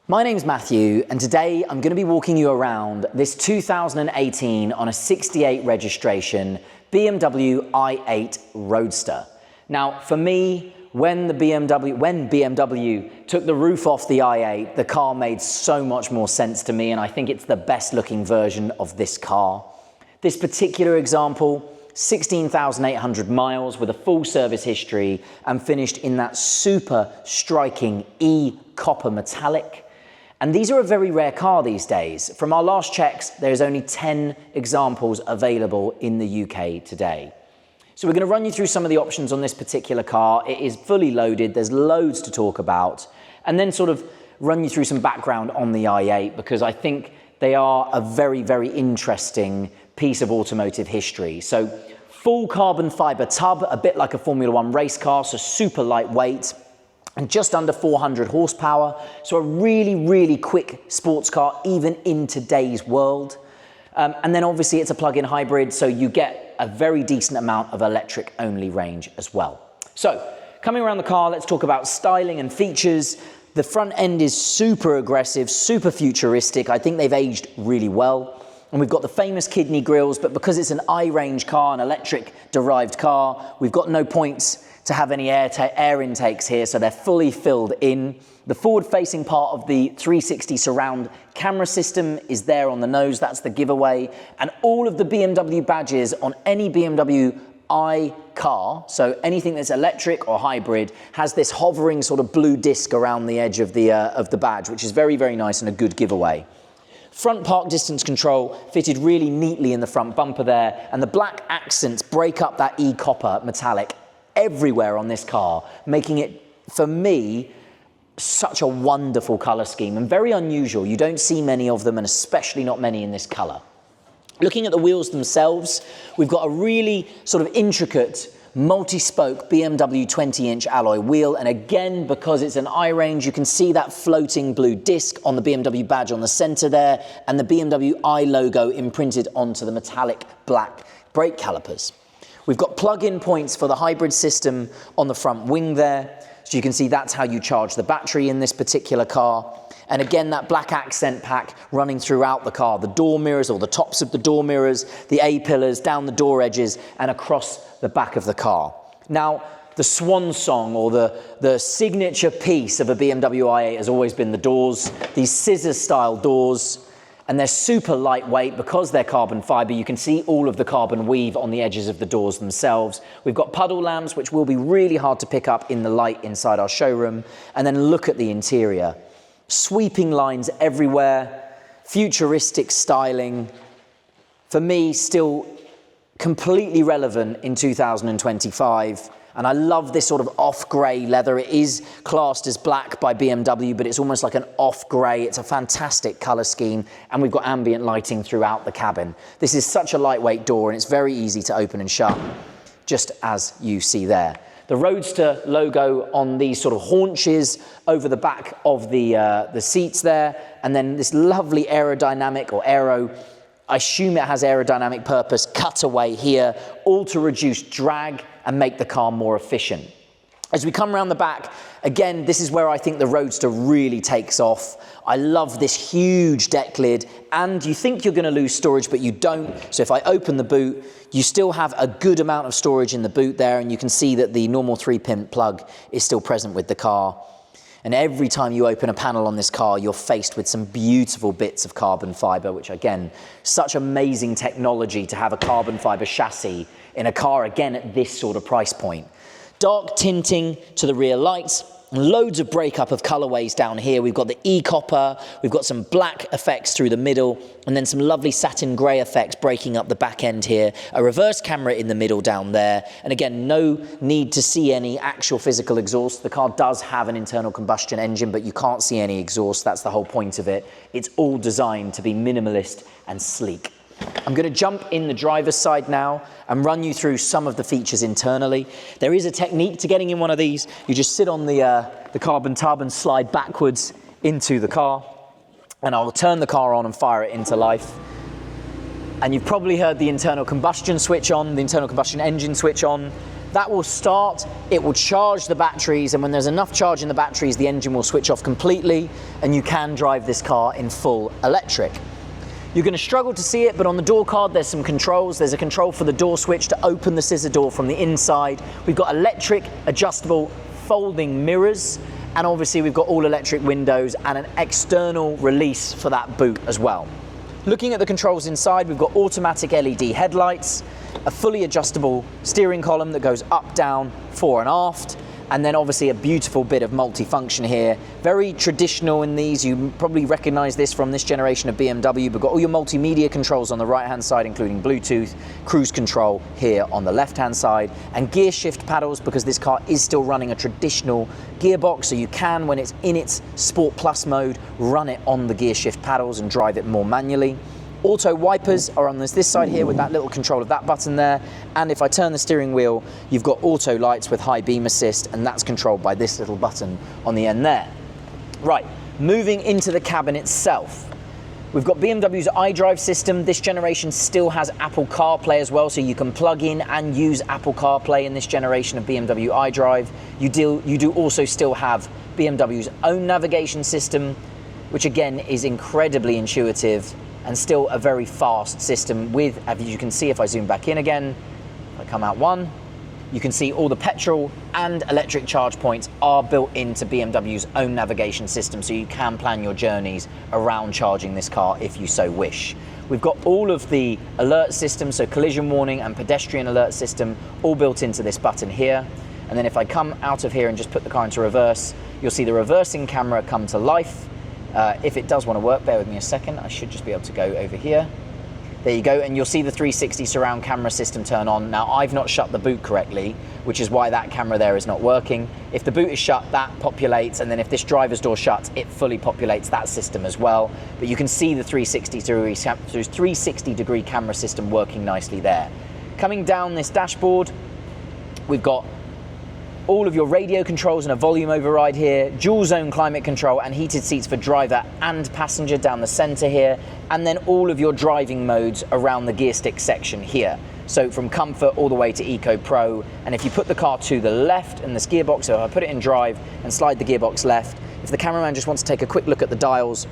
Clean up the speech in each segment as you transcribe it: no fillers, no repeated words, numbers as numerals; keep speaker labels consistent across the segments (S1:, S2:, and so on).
S1: My name's Matthew, and today I'm going to be walking you around this 2018 on a 68 registration BMW i8 Roadster. Now, for me, when BMW took the roof off the i8, the car made so much more sense to me, and I think it's the best looking version of this car. This particular example, 16,800 miles with a full service history and finished in that super striking E-copper metallic. And these are a very rare car these days. From our last checks, there's only 10 examples available in the UK today. So we're going to run you through some of the options on this particular car. It is fully loaded, there's loads to talk about, and then sort of run you through some background on the i8 because I think they are a very, very interesting piece of automotive history. So full carbon fiber tub, a bit like a Formula One race car, so super lightweight, and just under 400 horsepower. So a really, really quick sports car, even in today's world. And then obviously it's a plug-in hybrid, so you get a very decent amount of electric-only range as well. So coming around the car, let's talk about styling and features. The front end is super aggressive, super futuristic. I think they've aged really well. And we've got the famous kidney grills, but because it's an I-range car, an electric-derived car, we've got no points to have any air intakes here, so they're fully filled in. The forward-facing part of the 360 surround camera system is there on the nose, that's the giveaway. And all of the BMW badges on any BMW i car, so anything that's electric or hybrid, has this hovering sort of blue disc around the edge of the badge, which is very, very nice and a good giveaway. Front park distance control fitted really neatly in the front bumper there, and the black accents break up that E-copper metallic everywhere on this car, making it, for me, such a wonderful color scheme and very unusual. You don't see many of them, and especially not many in this color. Looking at the wheels themselves, we've got a really sort of intricate multi-spoke BMW 20-inch alloy wheel, and again, because it's an I-range, you can see that floating blue disc on the BMW badge on the center there, and the BMW i logo imprinted onto the metallic black brake calipers. We've got plug-in points for the hybrid system on the front wing there, so you can see that's how you charge the battery in this particular car. And again, that black accent pack running throughout the car, the door mirrors or the tops of the door mirrors, the A-pillars, down the door edges, and across the back of the car. Now, the swan song or the signature piece of a BMW i8 has always been the doors, these scissor-style doors, and they're super lightweight because they're carbon fiber. You can see all of the carbon weave on the edges of the doors themselves. We've got puddle lamps, which will be really hard to pick up in the light inside our showroom. And then look at the interior. Sweeping lines everywhere, futuristic styling. For me, still completely relevant in 2025. And I love this sort of off-grey leather. It is classed as black by BMW, but it's almost like an off-grey. It's a fantastic color scheme, and we've got ambient lighting throughout the cabin. This is such a lightweight door, and it's very easy to open and shut, just as you see there. The Roadster logo on these sort of haunches over the back of the seats there, and then this lovely aerodynamic or aero, I assume it has aerodynamic purpose, cutaway here, all to reduce drag and make the car more efficient. As we come around the back, again, this is where I think the Roadster really takes off. I love this huge deck lid, and you think you're going to lose storage, but you don't. So if I open the boot, you still have a good amount of storage in the boot there, and you can see that the normal 3-pin plug is still present with the car. And every time you open a panel on this car, you're faced with some beautiful bits of carbon fiber, which again, such amazing technology to have a carbon fiber chassis in a car, again, at this sort of price point. Dark tinting to the rear lights, loads of breakup of colorways down here. We've got the E-copper, we've got some black effects through the middle, and then some lovely satin gray effects breaking up the back end here. A reverse camera in the middle down there. And again, no need to see any actual physical exhaust. The car does have an internal combustion engine, but you can't see any exhaust. That's the whole point of it. It's all designed to be minimalist and sleek. I'm going to jump in the driver's side now and run you through some of the features internally. There is a technique to getting in one of these. You just sit on the carbon tub and slide backwards into the car, and I'll turn the car on and fire it into life. And you've probably heard the internal combustion switch on, the internal combustion engine switch on. That will start, it will charge the batteries, and when there's enough charge in the batteries, the engine will switch off completely, and you can drive this car in full electric. You're going to struggle to see it, but on the door card there's some controls. There's a control for the door switch to open the scissor door from the inside. We've got electric, adjustable, folding mirrors, and obviously we've got all electric windows and an external release for that boot as well. Looking at the controls inside, we've got automatic LED headlights, a fully adjustable steering column that goes up, down, fore and aft, and then obviously a beautiful bit of multifunction here. Very traditional in these. You probably recognize this from this generation of BMW. We've got all your multimedia controls on the right-hand side, including Bluetooth, cruise control here on the left-hand side, and gear shift paddles, because this car is still running a traditional gearbox, so you can, when it's in its Sport Plus mode, run it on the gear shift paddles and drive it more manually. Auto wipers are on this side here with that little control of that button there, and if I turn the steering wheel, you've got auto lights with high beam assist, and that's controlled by this little button on the end there. Right, moving into the cabin itself. We've got BMW's iDrive system. This generation still has Apple CarPlay as well, so you can plug in and use Apple CarPlay in this generation of BMW iDrive. You do also still have BMW's own navigation system, which again is incredibly intuitive and still a very fast system with, as you can see if I zoom back in again, if I come out one, you can see all the petrol and electric charge points are built into BMW's own navigation system, so you can plan your journeys around charging this car if you so wish. We've got all of the alert systems, so collision warning and pedestrian alert system, all built into this button here. And then if I come out of here and just put the car into reverse, you'll see the reversing camera come to life. If it does want to work, bear with me a second, I should just be able to go over here. There you go, and you'll see the 360 surround camera system turn on. Now, I've not shut the boot correctly, which is why that camera there is not working. If the boot is shut, that populates, and then if this driver's door shuts, it fully populates that system as well. But you can see the 360 degree camera system working nicely there. Coming down this dashboard, we've got all of your radio controls and a volume override here, dual zone climate control and heated seats for driver and passenger down the center here, and then all of your driving modes around the gear stick section here. So from comfort all the way to Eco Pro, and if you put the car to the left in this gearbox, so if I put it in drive and slide the gearbox left, if the cameraman just wants to take a quick look at the dials,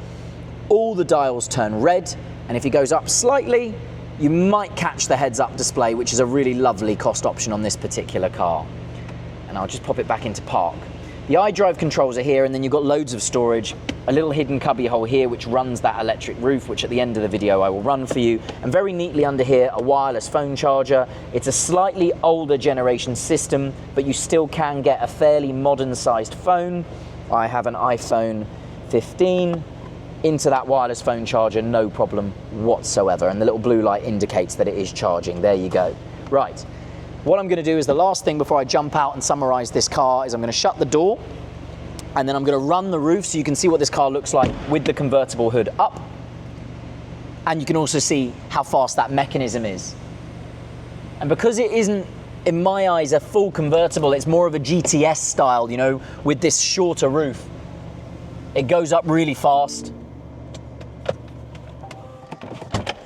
S1: all the dials turn red, and if he goes up slightly, you might catch the heads-up display, which is a really lovely cost option on this particular car. And I'll just pop it back into park. The iDrive controls are here, and then you've got loads of storage, a little hidden cubby hole here which runs that electric roof, which at the end of the video I will run for you, and very neatly under here a wireless phone charger. It's a slightly older generation system, but you still can get a fairly modern sized phone. I have an iPhone 15 into that wireless phone charger, no problem whatsoever, and the little blue light indicates that it is charging. There you go. Right. What I'm going to do is the last thing before I jump out and summarize this car is I'm going to shut the door, and then I'm going to run the roof so you can see what this car looks like with the convertible hood up, and you can also see how fast that mechanism is. And because it isn't, in my eyes, a full convertible, it's more of a GTS style, you know, with this shorter roof. It goes up really fast.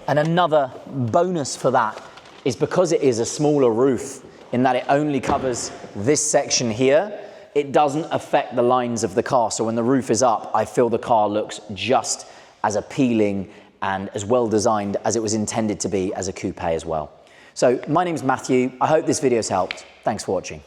S1: And another bonus for that is because it is a smaller roof in that it only covers this section here, it doesn't affect the lines of the car. So when the roof is up, I feel the car looks just as appealing and as well designed as it was intended to be as a coupe as well. So my name's Matthew. I hope this video's helped. Thanks for watching.